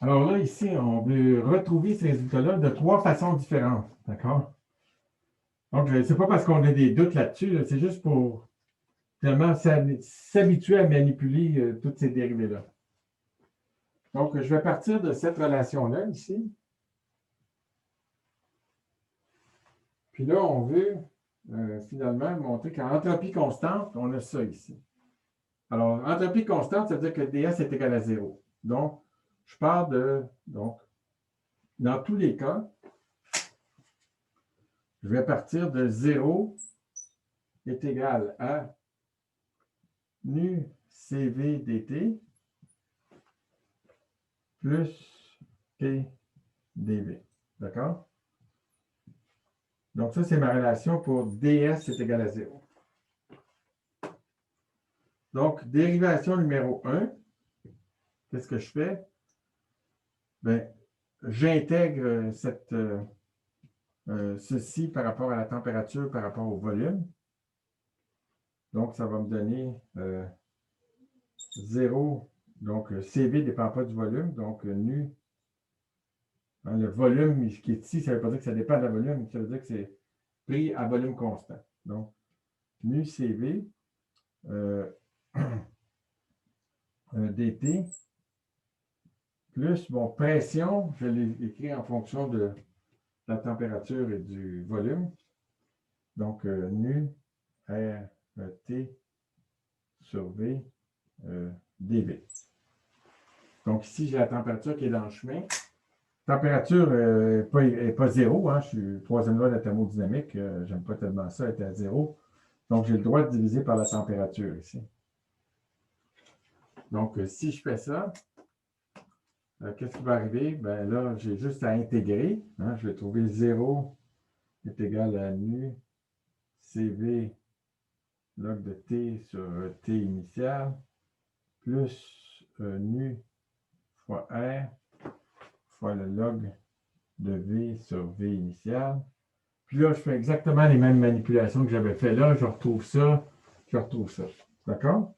Alors là, ici, on veut retrouver ces résultats-là de trois façons différentes. D'accord? Donc, ce n'est pas parce qu'on a des doutes là-dessus, là, c'est juste pour finalement s'habituer à manipuler toutes ces dérivées-là. Donc, je vais partir de cette relation-là ici. Puis là, on veut finalement montrer qu'en entropie constante, on a ça ici. Alors, entropie constante, ça veut dire que ds est égal à 0. Donc, je pars de... Donc, dans tous les cas, je vais partir de 0 est égal à nu CV dt plus P dV. D'accord? Donc, ça, c'est ma relation pour ds est égal à 0. Donc, dérivation numéro 1, qu'est-ce que je fais? Bien, j'intègre ceci par rapport à la température, par rapport au volume. Donc, ça va me donner 0. Donc, CV ne dépend pas du volume. Donc, nu, hein, le volume qui est ici, ça ne veut pas dire que ça dépend de la volume, ça veut dire que c'est pris à volume constant. Donc, nu CV dt plus, bon, pression, je l'ai écrit en fonction de la température et du volume. Donc, nu RT sur V dV. Donc, ici, j'ai la température qui est dans le chemin. Température n'est pas zéro. Hein, je suis troisième loi de la thermodynamique. Je n'aime pas tellement ça, être à zéro. Donc, j'ai le droit de diviser par la température ici. Donc, si je fais ça, qu'est-ce qui va arriver? Ben là, j'ai juste à intégrer. Hein, je vais trouver 0 est égal à nu CV log de t sur t initial plus nu fois R fois le log de V sur V initial. Puis là, je fais exactement les mêmes manipulations que j'avais fait là. Je retrouve ça, je retrouve ça. D'accord?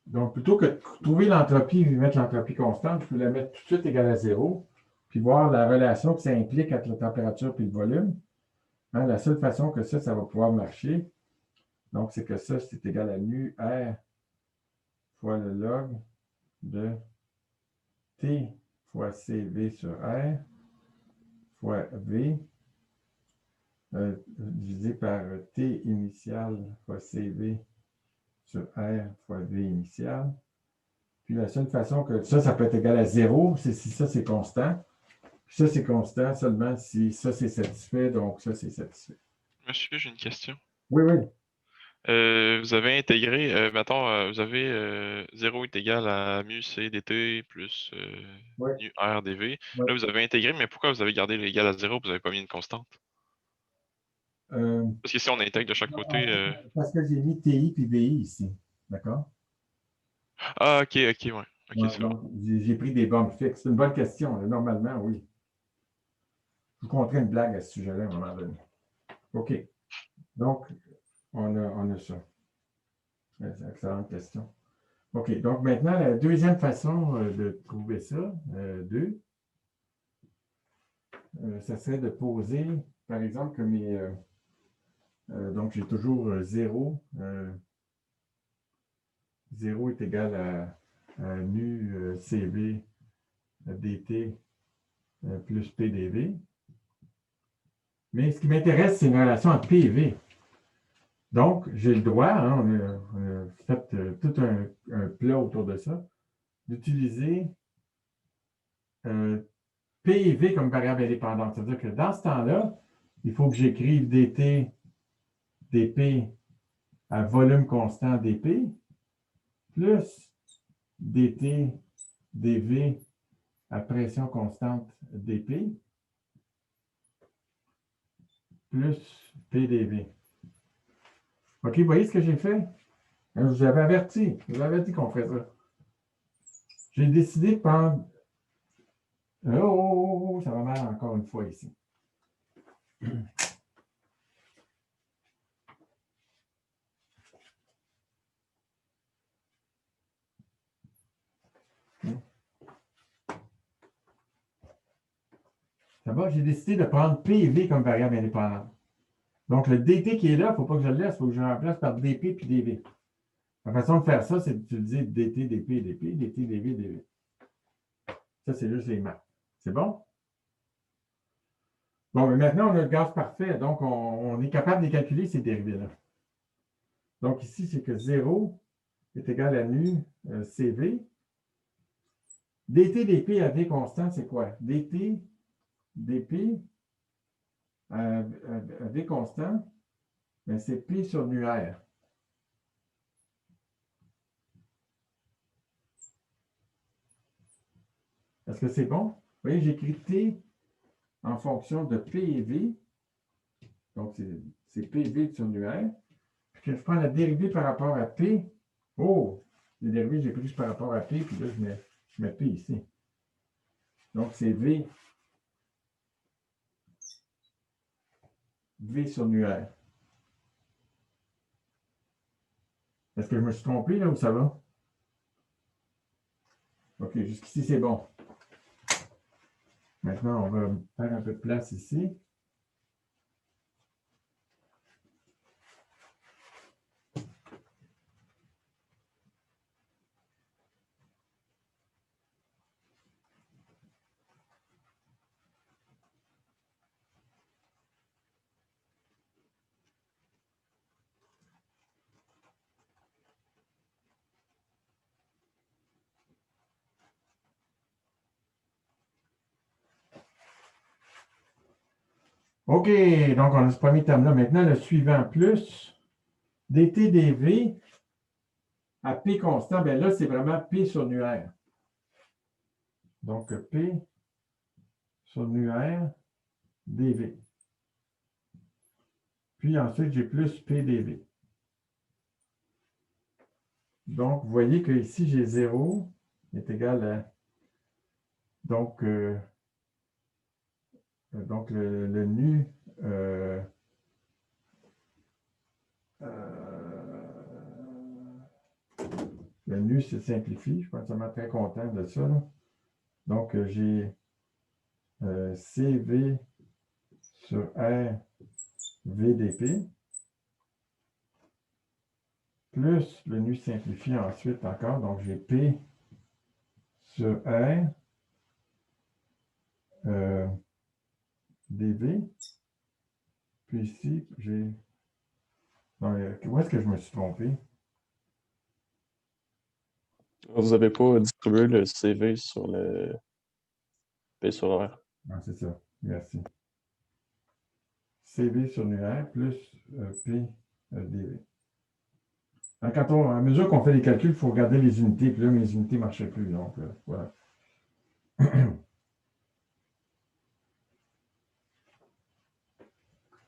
Donc, plutôt que de trouver l'entropie et mettre l'entropie constante, je peux la mettre tout de suite égale à 0, puis voir la relation que ça implique entre la température et le volume. Hein, la seule façon que ça va pouvoir marcher, donc c'est que ça, c'est égal à nu R fois le log de T fois CV sur R fois V divisé par T initial fois CV sur R fois V initial. Puis la seule façon que ça peut être égal à 0, c'est si ça, c'est constant. Puis ça, c'est constant seulement si ça, c'est satisfait, donc ça, c'est satisfait. Monsieur, j'ai une question. Oui, oui. Vous avez intégré, mettons, vous avez 0 est égal à mu c dt plus Oui, nu r dv. oui. Là, vous avez intégré, mais pourquoi vous avez gardé l'égal à 0 vous n'avez pas mis une constante? Euh, Parce que si on intègre de chaque côté. parce que j'ai mis TI puis VI ici. D'accord? Ah, ok, ok, ouais. Ok, Ouais, c'est bon. donc, j'ai pris des bornes fixes. C'est une bonne question. Là. Normalement, oui. Je vous conterai une blague à ce sujet-là à un moment donné. OK. Donc, on a ça. C'est une excellente question. OK. Donc, maintenant, la deuxième façon de trouver ça, 2, ça serait de poser, par exemple, que donc, j'ai toujours 0. 0 est égal à nu CV dt plus PDV. Mais ce qui m'intéresse, c'est une relation entre P et V. Donc, j'ai le droit, hein, on a fait tout un plat autour de ça, d'utiliser P et V comme variable indépendante. C'est-à-dire que dans ce temps-là, il faut que j'écrive dt dp à volume constant dp plus dt dv à pression constante dp plus pdv. OK, vous voyez ce que j'ai fait? Je vous avais averti. Je vous avais dit qu'on ferait ça. J'ai décidé de prendre. Oh, ça va mal encore une fois ici. bas, j'ai décidé de prendre PV comme variable indépendante. Donc, le DT qui est là, il ne faut pas que je le laisse, il faut que je le remplace par DP puis DV. La façon de faire ça, c'est d'utiliser DT, DP, DP, DT, DV, DV. Ça, c'est juste les maths. C'est bon? Bon, mais maintenant, on a le gaz parfait, donc on est capable de calculer ces dérivés-là. Donc, ici, c'est que 0 est égal à nu CV. DT, DP à V constant, c'est quoi? DT, DP à V constant, c'est P sur nu R. Est-ce que c'est bon? Vous voyez, j'écris T en fonction de P et V. Donc, c'est PV sur nu R. Puis, je prends la dérivée par rapport à P. Oh! La dérivée, j'ai prise par rapport à P, puis là, je mets P ici. Donc, c'est V. V sur nu R. Est-ce que je me suis trompé, là, ou ça va? OK, jusqu'ici, c'est bon. Maintenant, on va faire un peu de place ici. OK, donc on a ce premier terme-là. Maintenant, le suivant, plus dt dv à P constant, bien là, c'est vraiment P sur nu R. Donc, P sur nu R dv. Puis ensuite, j'ai plus P dv. Donc, vous voyez que ici, j'ai 0 est égal à... Donc le nu... le nu se simplifie. Je pense que ça m'a très content de ça. Là. Donc, j'ai CV sur R VDP plus le nu simplifié ensuite encore. Donc, j'ai P sur R DV. Puis ici, j'ai... Où est-ce que je me suis trompé? Vous n'avez pas distribué le CV sur le P sur R. Ah, c'est ça. Merci. CV sur nu R plus P DV. À mesure qu'on fait les calculs, il faut regarder les unités. Puis là, mes unités ne marchaient plus. Donc, voilà.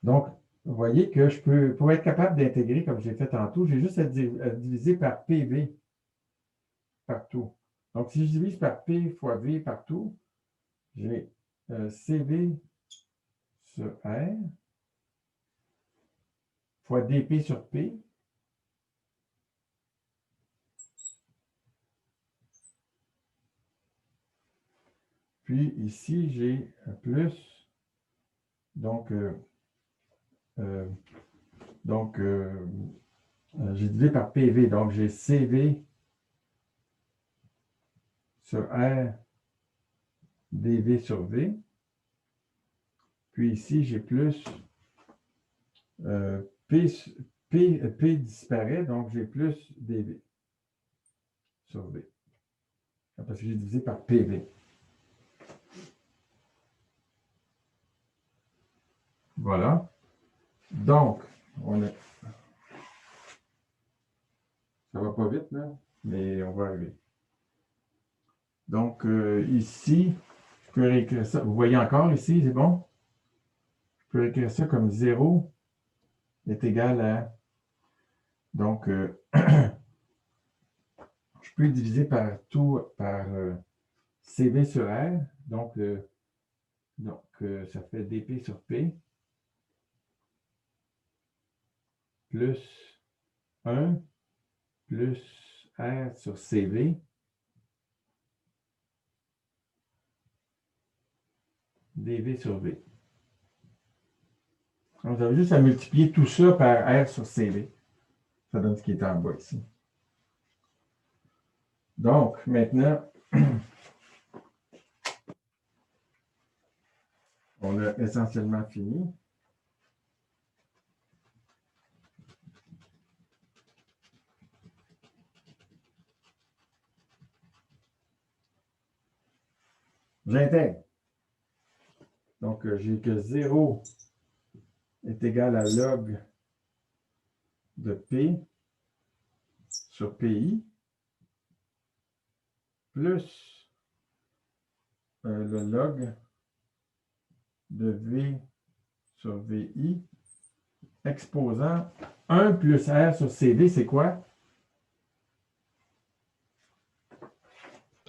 Donc, vous voyez que je peux, pour être capable d'intégrer, comme j'ai fait tantôt, j'ai juste à diviser par PV partout. Donc, si je divise par P fois V partout, j'ai CV sur R fois DP sur P. Puis ici, j'ai plus, donc j'ai divisé par PV, donc j'ai CV sur R dV sur V. Puis ici, j'ai plus P disparaît, donc j'ai plus dV sur V. Parce que j'ai divisé par PV. Voilà. Donc, ça va pas vite, là, mais on va arriver. Donc, ici, je peux réécrire ça. Vous voyez encore ici, c'est bon? Je peux écrire ça comme 0 est égal à... Donc, je peux diviser par tout, par CV sur R. Donc, ça fait dP sur P plus 1 plus R sur CV dV sur V. Donc, vous avez juste à multiplier tout ça par R sur CV. Ça donne ce qui est en bas ici. Donc, maintenant, on a essentiellement fini. J'intègre. Donc, j'ai que 0 est égal à log de P sur PI plus le log de V sur VI exposant 1 plus R sur CV, c'est quoi?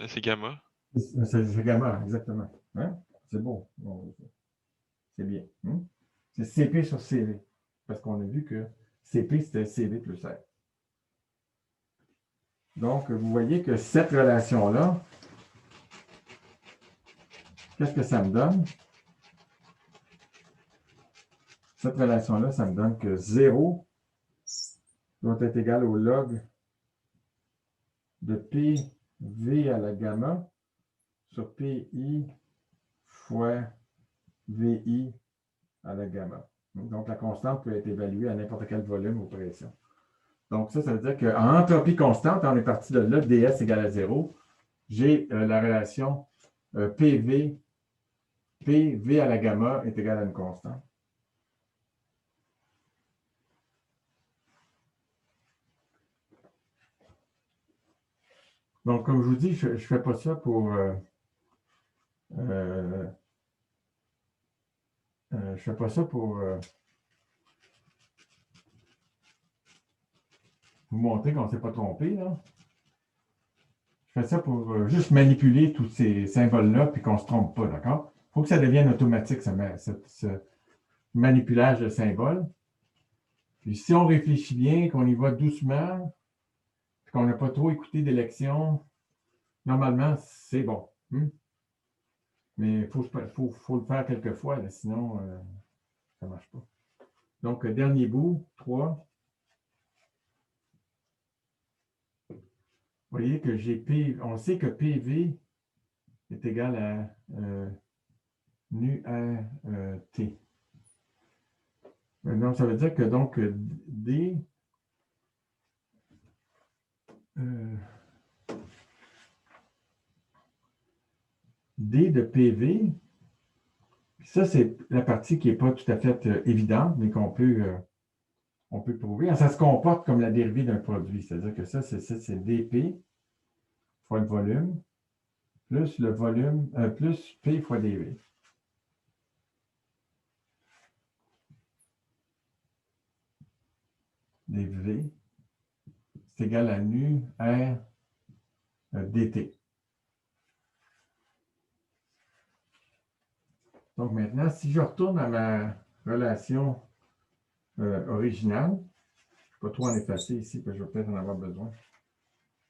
C'est gamma. C'est gamma, exactement. Hein? C'est beau. C'est bien. Hein? C'est CP sur CV. Parce qu'on a vu que CP, c'était CV plus R. Donc, vous voyez que cette relation-là, qu'est-ce que ça me donne? Cette relation-là, ça me donne que 0 doit être égal au log de PV à la gamma sur PI fois VI à la gamma. Donc, la constante peut être évaluée à n'importe quel volume ou pression. Donc, ça veut dire qu'en entropie constante, on est parti de là, ds égale à 0. J'ai la relation PV à la gamma est égal à une constante. Donc, comme je vous dis, je ne fais pas ça pour... je fais pas ça pour vous montrer qu'on ne s'est pas trompé, là. Je fais ça pour juste manipuler tous ces symboles-là puis qu'on ne se trompe pas, d'accord? Il faut que ça devienne automatique, ce manipulage de symboles. Puis si on réfléchit bien, qu'on y va doucement, puis qu'on n'a pas trop écouté des lections, normalement, c'est bon. Mais il faut le faire quelques fois, là, sinon, ça ne marche pas. Donc, dernier bout, 3. Vous voyez que j'ai P, on sait que PV est égal à nu R T. Donc, ça veut dire que donc D de PV, ça c'est la partie qui n'est pas tout à fait évidente, mais qu'on peut, on peut prouver. Ça se comporte comme la dérivée d'un produit, c'est-à-dire que ça c'est dP fois le volume, plus le volume, plus P fois dV. dV, c'est égal à nu R dt. Donc maintenant, si je retourne à ma relation originale, je ne vais pas trop en effacer ici, parce que je vais peut-être en avoir besoin.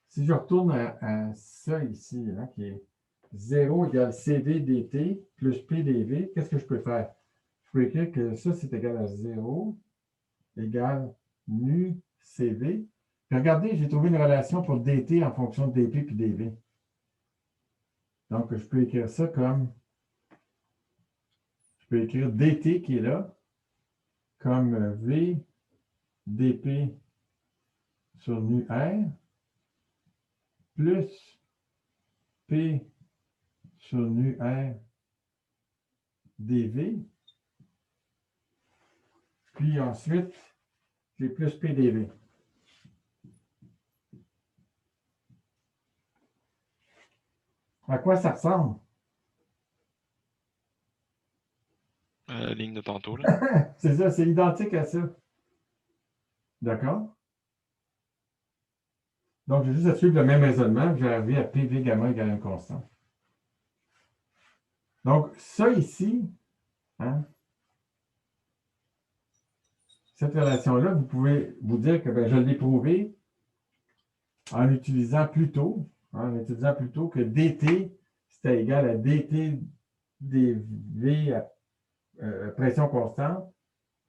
Si je retourne à ça ici, hein, qui est 0 égale CV dt plus P dV, qu'est-ce que je peux faire? Je peux écrire que ça, c'est égal à 0 égale nu CV. Puis regardez, j'ai trouvé une relation pour dt en fonction de dP puis dV. Donc, je peux écrire ça comme... Je peux écrire dt qui est là, comme V dP sur nu R, plus P sur nu R dV. Puis ensuite, j'ai plus P dV. À quoi ça ressemble? La ligne de tantôt, là. C'est ça, c'est identique à ça. D'accord? Donc, j'ai juste à suivre le même raisonnement, j'ai arrivé à PV gamma égale une constante. Donc, ça ici, hein, cette relation-là, vous pouvez vous dire que je l'ai prouvé en utilisant plutôt que dt, c'était égal à dt dV à pression constante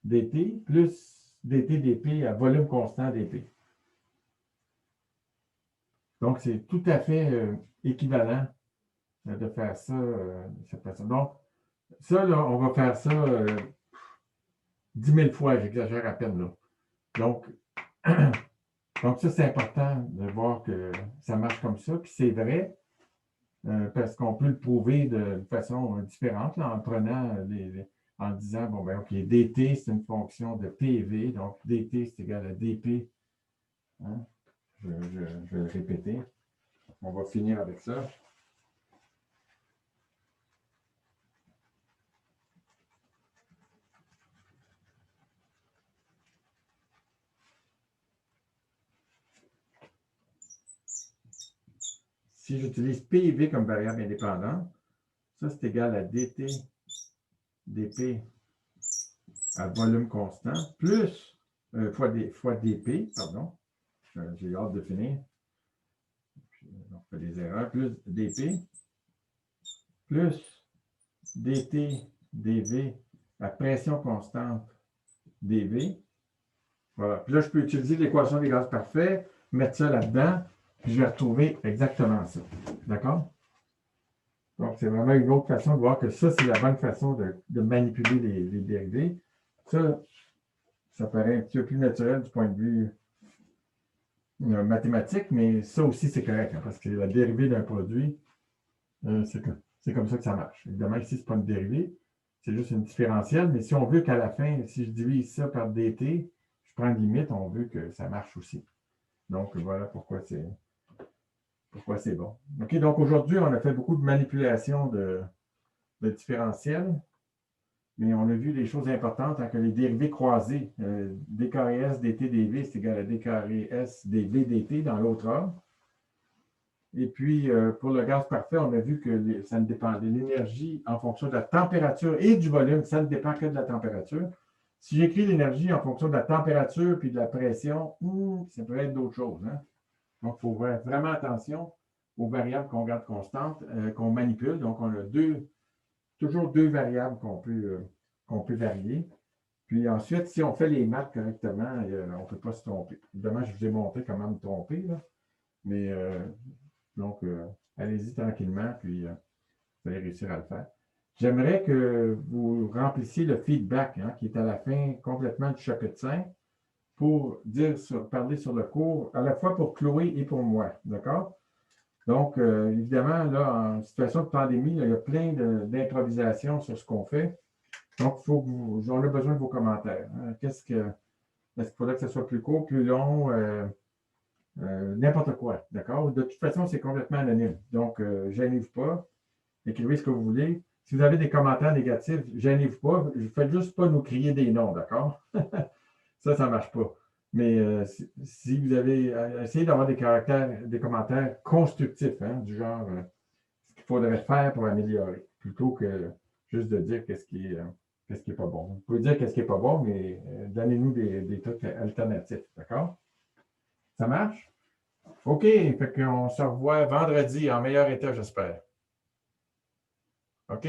dt plus dt dp à volume constant dp. Donc, c'est tout à fait équivalent de faire ça de cette façon. Donc, ça, là, on va faire ça 10 000 fois, j'exagère à peine. Là. Donc, ça, c'est important de voir que ça marche comme ça. Puis c'est vrai, parce qu'on peut le prouver de façon différente, là, en prenant en disant, bon, ben, OK, dt, c'est une fonction de PV, donc dt, c'est égal à dp. Hein? Je vais le répéter. On va finir avec ça. Si j'utilise PV comme variable indépendante, ça, c'est égal à dt dp à volume constant, plus fois dp, pardon. J'ai hâte de finir. On fait des erreurs. Plus dp, plus dt dv à pression constante dv. Voilà. Puis là, je peux utiliser l'équation des gaz parfaits, mettre ça là-dedans, puis je vais retrouver exactement ça. D'accord? Donc, c'est vraiment une autre façon de voir que ça, c'est la bonne façon de manipuler les dérivés. Ça paraît un petit peu plus naturel du point de vue mathématique, mais ça aussi, c'est correct, hein, parce que la dérivée d'un produit, c'est comme ça que ça marche. Évidemment, ici, ce n'est pas une dérivée, c'est juste une différentielle, mais si on veut qu'à la fin, si je divise ça par dt, je prends une limite, on veut que ça marche aussi. Donc, voilà pourquoi c'est bon. OK, donc aujourd'hui, on a fait beaucoup de manipulations de différentiels, mais on a vu des choses importantes, hein, que les dérivés croisés, d carré s dt dv, c'est égal à d carré s dv dt dans l'autre ordre. Et puis, pour le gaz parfait, on a vu que ça ne dépend de l'énergie en fonction de la température et du volume, ça ne dépend que de la température. Si j'écris l'énergie en fonction de la température puis de la pression, ça peut être d'autres choses. Hein? Donc, il faut faire vraiment attention aux variables qu'on garde constantes, qu'on manipule. Donc, on a toujours deux variables qu'on peut varier. Puis ensuite, si on fait les maths correctement, on ne peut pas se tromper. Évidemment, je vous ai montré comment me tromper, là. Mais donc, allez-y tranquillement, puis vous allez réussir à le faire. J'aimerais que vous remplissiez le feedback, hein, qui est à la fin complètement du chapitre 5, pour parler sur le cours, à la fois pour Chloé et pour moi. D'accord? Donc, évidemment, là, en situation de pandémie, là, il y a plein d'improvisation sur ce qu'on fait. Donc, on a besoin de vos commentaires. Hein. Est-ce qu'il faudrait que ce soit plus court, plus long? N'importe quoi, d'accord? De toute façon, c'est complètement anonyme. Donc, gênez-vous pas. Écrivez ce que vous voulez. Si vous avez des commentaires négatifs, gênez-vous pas. Faites juste pas nous crier des noms, d'accord? Ça ne marche pas. Mais si vous avez essayé d'avoir des commentaires constructifs, hein, du genre ce qu'il faudrait faire pour améliorer, plutôt que juste de dire qu'est-ce qui est pas bon. Vous pouvez dire qu'est-ce qui n'est pas bon, mais donnez-nous des trucs alternatifs, d'accord? Ça marche? OK, fait qu'on se revoit vendredi en meilleur état, j'espère. OK.